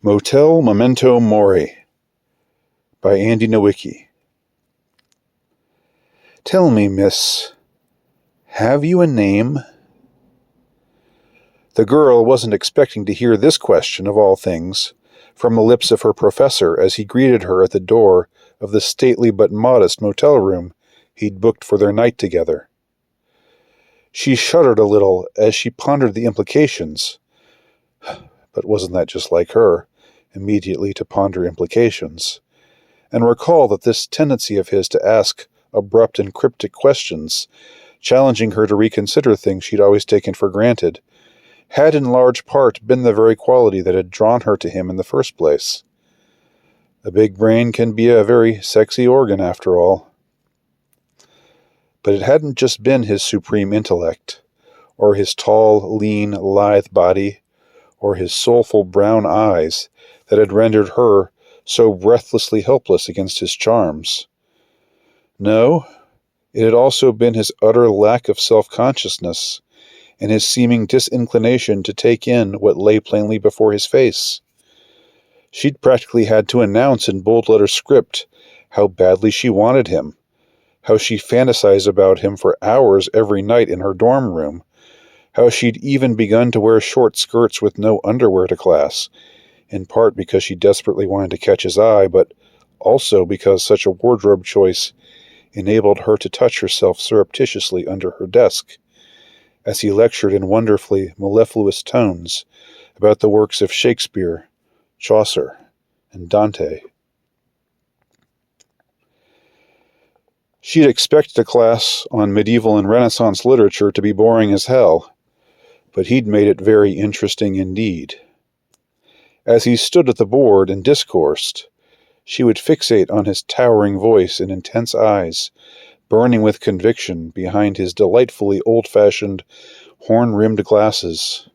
Motel, Memento, Mori by Andy Nowicki. Tell me, miss, have you a name? The girl wasn't expecting to hear this question, of all things, from the lips of her professor as he greeted her at the door of the stately but modest motel room he'd booked for their night together. She shuddered a little as she pondered the implications. But wasn't that just like her, immediately to ponder implications, and recall that this tendency of his to ask abrupt and cryptic questions, challenging her to reconsider things she'd always taken for granted, had in large part been the very quality that had drawn her to him in the first place. A big brain can be a very sexy organ, after all. But it hadn't just been his supreme intellect, or his tall, lean, lithe body, or his soulful brown eyes that had rendered her so breathlessly helpless against his charms. No, it had also been his utter lack of self-consciousness and his seeming disinclination to take in what lay plainly before his face. She'd practically had to announce in bold-letter script how badly she wanted him, how she fantasized about him for hours every night in her dorm room, how she'd even begun to wear short skirts with no underwear to class, in part because she desperately wanted to catch his eye, but also because such a wardrobe choice enabled her to touch herself surreptitiously under her desk, as he lectured in wonderfully mellifluous tones about the works of Shakespeare, Chaucer, and Dante. She'd expected a class on medieval and Renaissance literature to be boring as hell, but he'd made it very interesting indeed. As he stood at the board and discoursed, she would fixate on his towering voice and intense eyes, burning with conviction behind his delightfully old-fashioned, horn-rimmed glasses.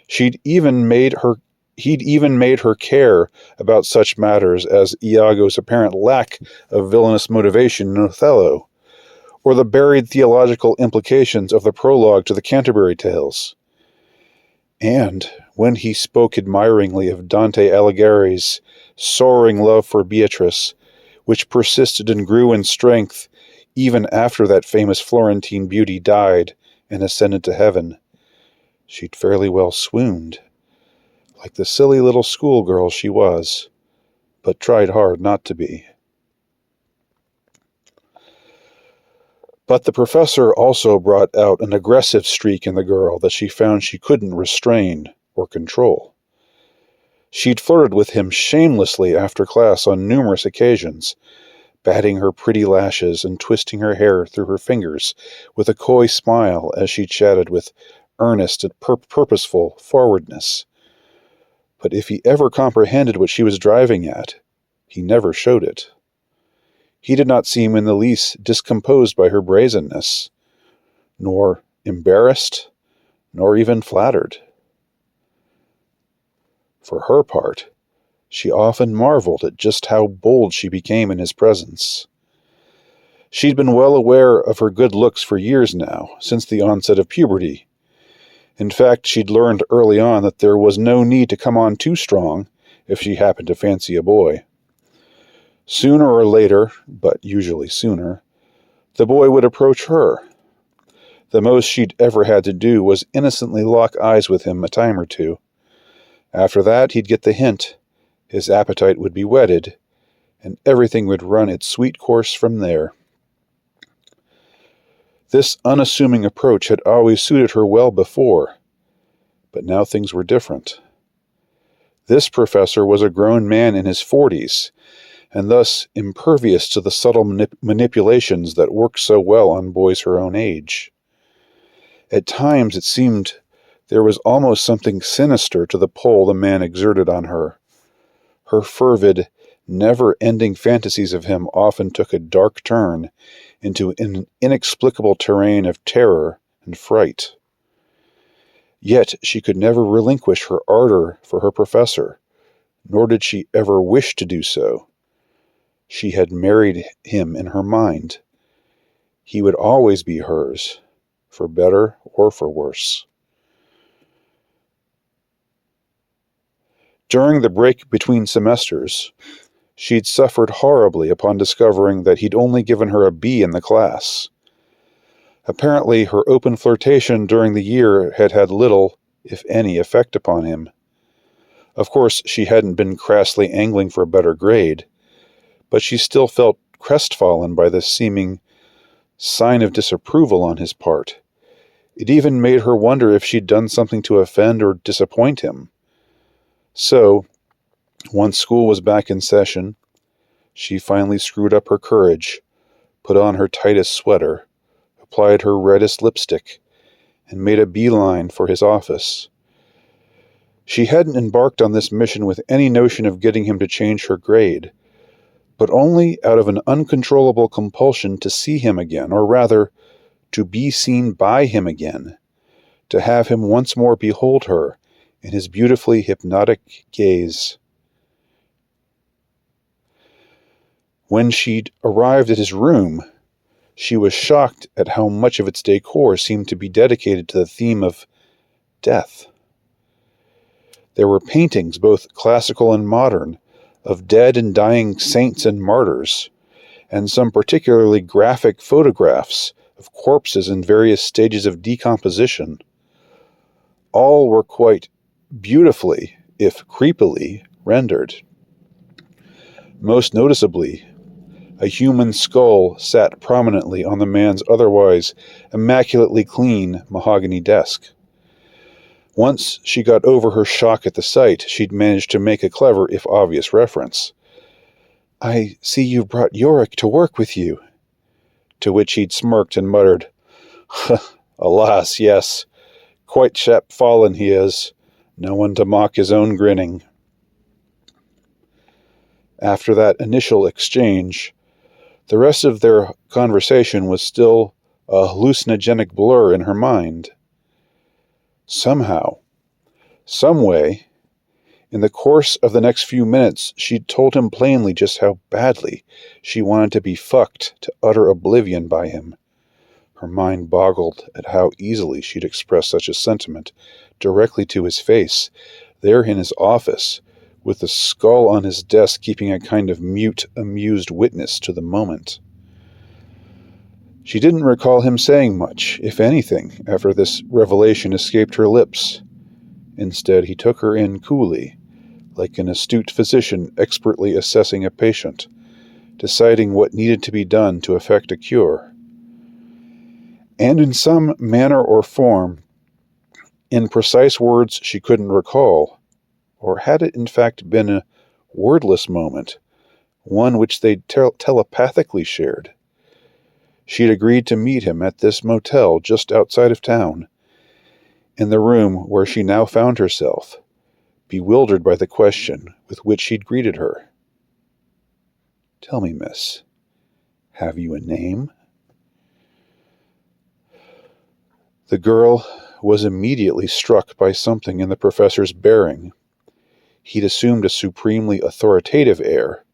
He'd even made her care about such matters as Iago's apparent lack of villainous motivation in Othello, or the buried theological implications of the prologue to the Canterbury Tales. And when he spoke admiringly of Dante Alighieri's soaring love for Beatrice, which persisted and grew in strength even after that famous Florentine beauty died and ascended to heaven, she'd fairly well swooned, like the silly little schoolgirl she was, but tried hard not to be. But the professor also brought out an aggressive streak in the girl that she found she couldn't restrain or control. She'd flirted with him shamelessly after class on numerous occasions, batting her pretty lashes and twisting her hair through her fingers with a coy smile as she chatted with earnest and purposeful forwardness. But if he ever comprehended what she was driving at, he never showed it. He did not seem in the least discomposed by her brazenness, nor embarrassed, nor even flattered. For her part, she often marveled at just how bold she became in his presence. She'd been well aware of her good looks for years now, since the onset of puberty. In fact, she'd learned early on that there was no need to come on too strong if she happened to fancy a boy. Sooner or later, but usually sooner, the boy would approach her. The most she'd ever had to do was innocently lock eyes with him a time or two. After that, he'd get the hint, his appetite would be whetted, and everything would run its sweet course from there. This unassuming approach had always suited her well before, but now things were different. This professor was a grown man in his 40s, and thus impervious to the subtle manipulations that work so well on boys her own age. At times it seemed there was almost something sinister to the pull the man exerted on her. Her fervid, never-ending fantasies of him often took a dark turn into an inexplicable terrain of terror and fright. Yet she could never relinquish her ardor for her professor, nor did she ever wish to do so. She had married him in her mind. He would always be hers, for better or for worse. During the break between semesters, she'd suffered horribly upon discovering that he'd only given her a B in the class. Apparently, her open flirtation during the year had had little, if any, effect upon him. Of course, she hadn't been crassly angling for a better grade, but she still felt crestfallen by this seeming sign of disapproval on his part. It even made her wonder if she'd done something to offend or disappoint him. So, once school was back in session, she finally screwed up her courage, put on her tightest sweater, applied her reddest lipstick, and made a beeline for his office. She hadn't embarked on this mission with any notion of getting him to change her grade, but only out of an uncontrollable compulsion to see him again, or rather, to be seen by him again, to have him once more behold her in his beautifully hypnotic gaze. When she'd arrived at his room, she was shocked at how much of its decor seemed to be dedicated to the theme of death. There were paintings, both classical and modern, of dead and dying saints and martyrs, and some particularly graphic photographs of corpses in various stages of decomposition. All were quite beautifully, if creepily, rendered. Most noticeably, a human skull sat prominently on the man's otherwise immaculately clean mahogany desk. Once she got over her shock at the sight, she'd managed to make a clever, if obvious, reference. "I see you brought Yorick to work with you." To which he'd smirked and muttered, "Alas, yes. Quite chapfallen he is. No one to mock his own grinning." After that initial exchange, the rest of their conversation was still a hallucinogenic blur in her mind. Somehow, someway, in the course of the next few minutes, she'd told him plainly just how badly she wanted to be fucked to utter oblivion by him. Her mind boggled at how easily she'd expressed such a sentiment directly to his face, there in his office, with the skull on his desk keeping a kind of mute, amused witness to the moment. She didn't recall him saying much, if anything, after this revelation escaped her lips. Instead, he took her in coolly, like an astute physician expertly assessing a patient, deciding what needed to be done to effect a cure. And in some manner or form, in precise words she couldn't recall, or had it in fact been a wordless moment, one which they'd telepathically shared, she'd agreed to meet him at this motel just outside of town, in the room where she now found herself, bewildered by the question with which he'd greeted her. "Tell me, miss, have you a name?" The girl was immediately struck by something in the professor's bearing. He'd assumed a supremely authoritative air,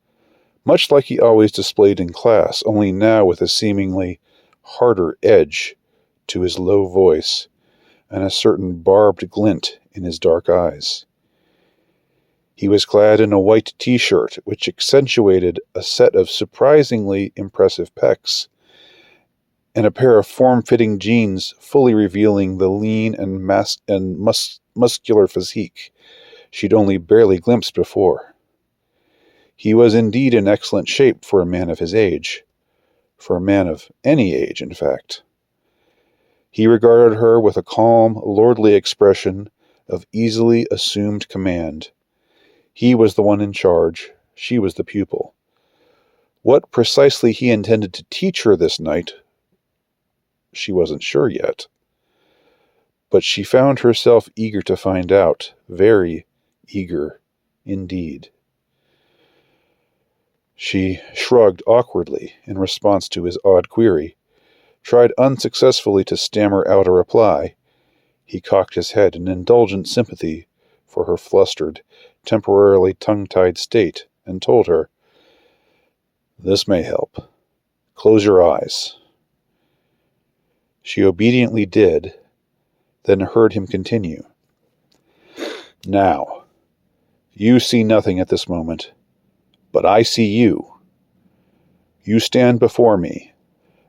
much like he always displayed in class, only now with a seemingly harder edge to his low voice and a certain barbed glint in his dark eyes. He was clad in a white t-shirt, which accentuated a set of surprisingly impressive pecs, and a pair of form-fitting jeans fully revealing the lean and muscular physique she'd only barely glimpsed before. He was indeed in excellent shape for a man of his age, for a man of any age, in fact. He regarded her with a calm, lordly expression of easily assumed command. He was the one in charge, she was the pupil. What precisely he intended to teach her this night, she wasn't sure yet. But she found herself eager to find out, very eager indeed. She shrugged awkwardly in response to his odd query, tried unsuccessfully to stammer out a reply. He cocked his head in indulgent sympathy for her flustered, temporarily tongue-tied state, and told her, "This may help. Close your eyes." She obediently did, then heard him continue. "Now, You see nothing at this moment, but I see you. You stand before me,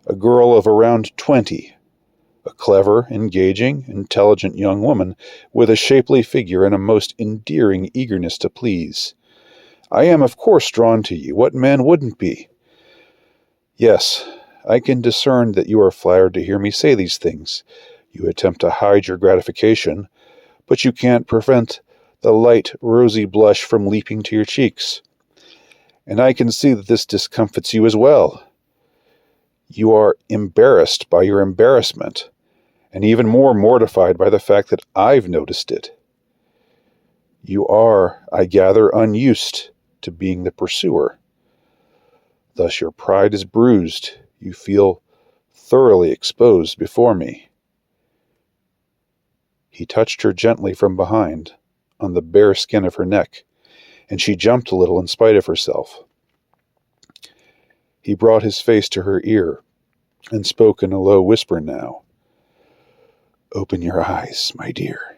a girl of around 20, a clever, engaging, intelligent young woman with a shapely figure and a most endearing eagerness to please. I am, of course, drawn to you. What man wouldn't be? Yes, I can discern that you are flattered to hear me say these things. You attempt to hide your gratification, but you can't prevent the light, rosy blush from leaping to your cheeks. And I can see that this discomfits you as well. You are embarrassed by your embarrassment, and even more mortified by the fact that I've noticed it. You are, I gather, unused to being the pursuer. Thus your pride is bruised. You feel thoroughly exposed before me. He touched her gently from behind, on the bare skin of her neck, and she jumped a little in spite of herself. He brought his face to her ear, and spoke in a low whisper now. Open your eyes, my dear.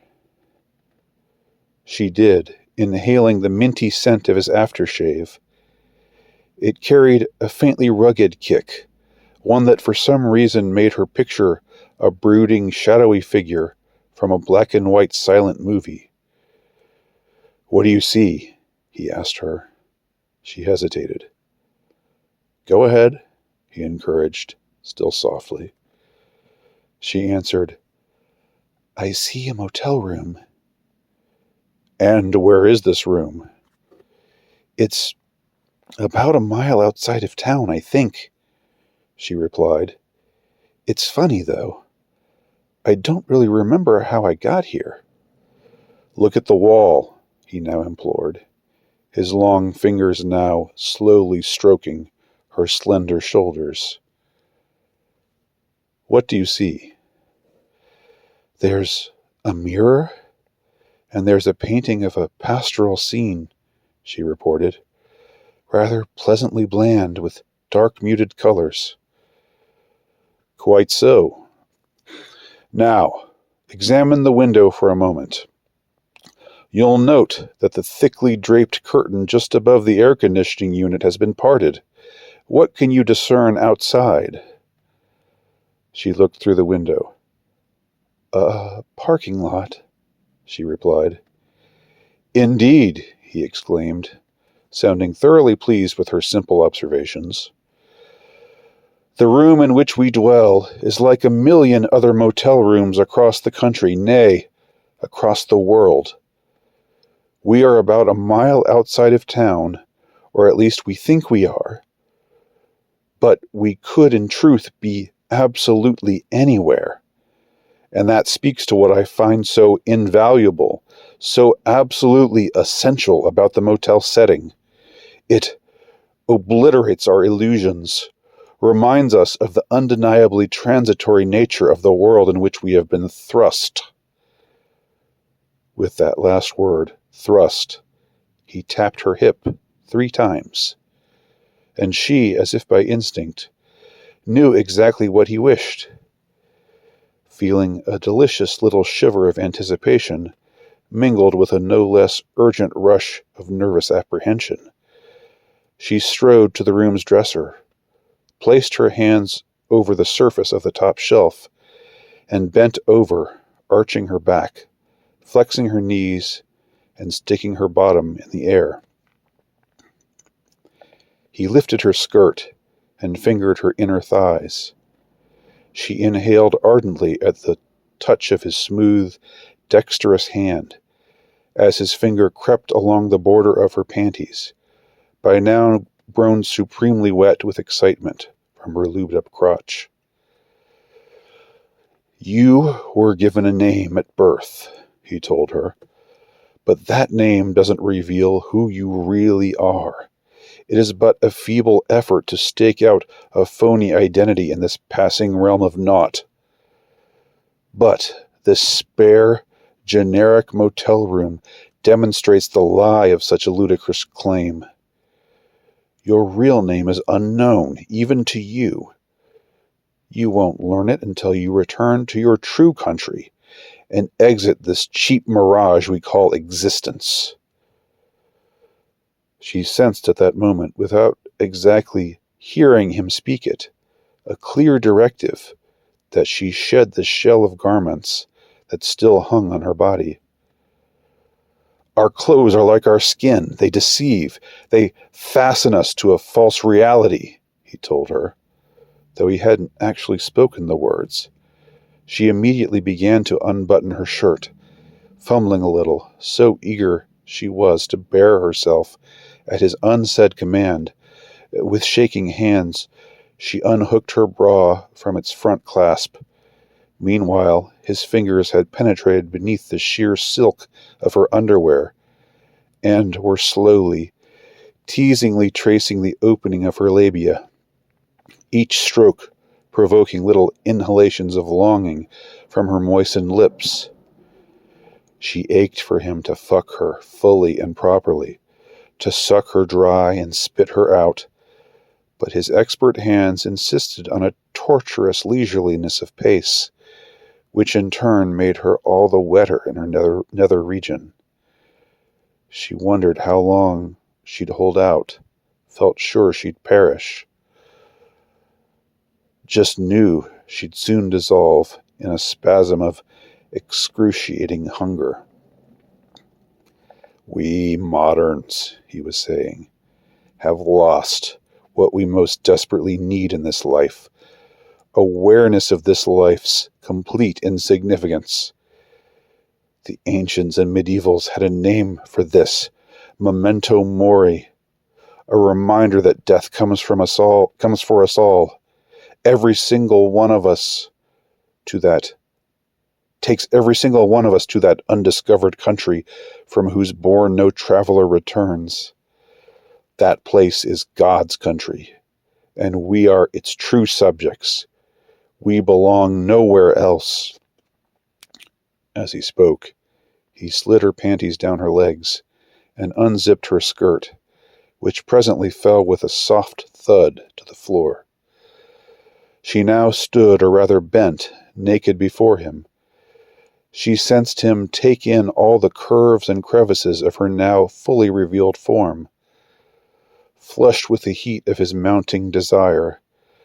She did, inhaling the minty scent of his aftershave. It carried a faintly rugged kick, one that for some reason made her picture a brooding, shadowy figure from a black and white silent movie. What do you see? He asked her. She hesitated. Go ahead, he encouraged, still softly. She answered, I see a motel room. And where is this room? It's about a mile outside of town, I think, she replied. It's funny, though. I don't really remember how I got here. Look at the wall, he now implored, his long fingers now slowly stroking her slender shoulders. What do you see? There's a mirror, and there's a painting of a pastoral scene, she reported, rather pleasantly bland with dark muted colors. Quite so. Now, examine the window for a moment. You'll note that the thickly draped curtain just above the air conditioning unit has been parted. What can you discern outside? She looked through the window. A parking lot, she replied. Indeed, he exclaimed, sounding thoroughly pleased with her simple observations. The room in which we dwell is like 1,000,000 other motel rooms across the country, nay, across the world. We are about a mile outside of town, or at least we think we are. But we could, in truth, be absolutely anywhere. And that speaks to what I find so invaluable, so absolutely essential about the motel setting. It obliterates our illusions, reminds us of the undeniably transitory nature of the world in which we have been thrust. With that last word, thrust, he tapped her hip 3 times, and she, as if by instinct, knew exactly what he wished. Feeling a delicious little shiver of anticipation, mingled with a no less urgent rush of nervous apprehension, she strode to the room's dresser, placed her hands over the surface of the top shelf, and bent over, arching her back, flexing her knees, and sticking her bottom in the air. He lifted her skirt and fingered her inner thighs. She inhaled ardently at the touch of his smooth, dexterous hand, as his finger crept along the border of her panties, by now grown supremely wet with excitement from her lubed-up crotch. You were given a name at birth, he told her, but that name doesn't reveal who you really are. It is but a feeble effort to stake out a phony identity in this passing realm of naught. But this spare, generic motel room demonstrates the lie of such a ludicrous claim. Your real name is unknown, even to you. You won't learn it until you return to your true country and exit this cheap mirage we call existence. She sensed at that moment, without exactly hearing him speak it, a clear directive that she shed the shell of garments that still hung on her body. Our clothes are like our skin. They deceive. They fasten us to a false reality, he told her, though he hadn't actually spoken the words. She immediately began to unbutton her shirt, fumbling a little, so eager she was to bare herself at his unsaid command. With shaking hands, she unhooked her bra from its front clasp. Meanwhile, his fingers had penetrated beneath the sheer silk of her underwear and were slowly, teasingly tracing the opening of her labia, each stroke provoking little inhalations of longing from her moistened lips. She ached for him to fuck her fully and properly, to suck her dry and spit her out, but his expert hands insisted on a torturous leisureliness of pace, which in turn made her all the wetter in her nether region. She wondered how long she'd hold out, felt sure she'd perish, just knew she'd soon dissolve in a spasm of excruciating hunger. We moderns, he was saying, have lost what we most desperately need in this life, awareness of this life's complete insignificance. The ancients and medievals had a name for this, Memento Mori, a reminder that death comes for us all. Every single one of us takes every single one of us to that undiscovered country from whose bourne no traveler returns. That place is God's country, and we are its true subjects. We belong nowhere else. As he spoke, he slid her panties down her legs and unzipped her skirt, which presently fell with a soft thud to the floor. She now stood, or rather bent, naked before him. She sensed him take in all the curves and crevices of her now fully revealed form. Flushed with the heat of his mounting desire,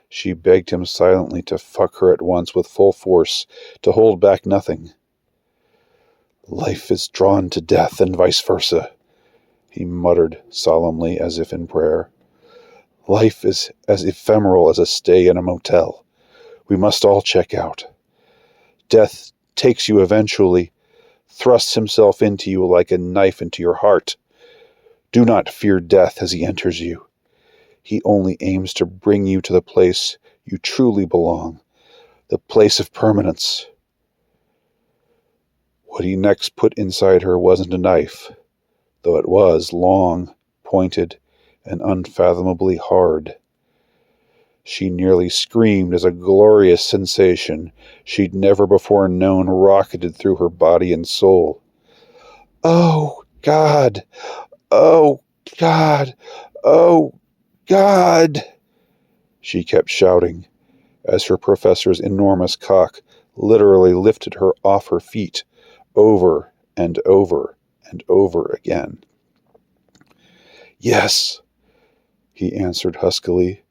she begged him silently to fuck her at once with full force, to hold back nothing. Life is drawn to death, and vice versa, he muttered solemnly, as if in prayer. Life is as ephemeral as a stay in a motel. We must all check out. Death takes you eventually, thrusts himself into you like a knife into your heart. Do not fear death as he enters you. He only aims to bring you to the place you truly belong, the place of permanence. What he next put inside her wasn't a knife, though it was long, pointed, and unfathomably hard. She nearly screamed as a glorious sensation she'd never before known rocketed through her body and soul. Oh, God! Oh, God! Oh, God! She kept shouting, as her professor's enormous cock literally lifted her off her feet, over and over and over again. Yes, he answered huskily,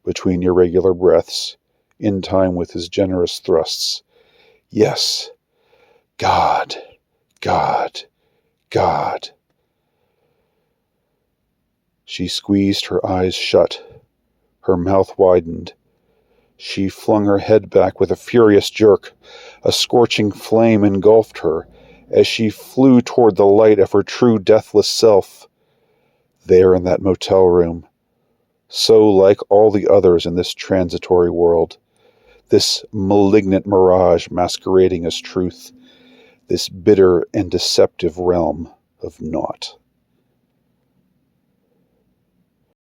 between irregular breaths, in time with his generous thrusts. Yes, God, God, God. She squeezed her eyes shut. Her mouth widened. She flung her head back with a furious jerk. A scorching flame engulfed her as she flew toward the light of her true deathless self. There in that motel room, so like all the others in this transitory world, this malignant mirage masquerading as truth, this bitter and deceptive realm of naught.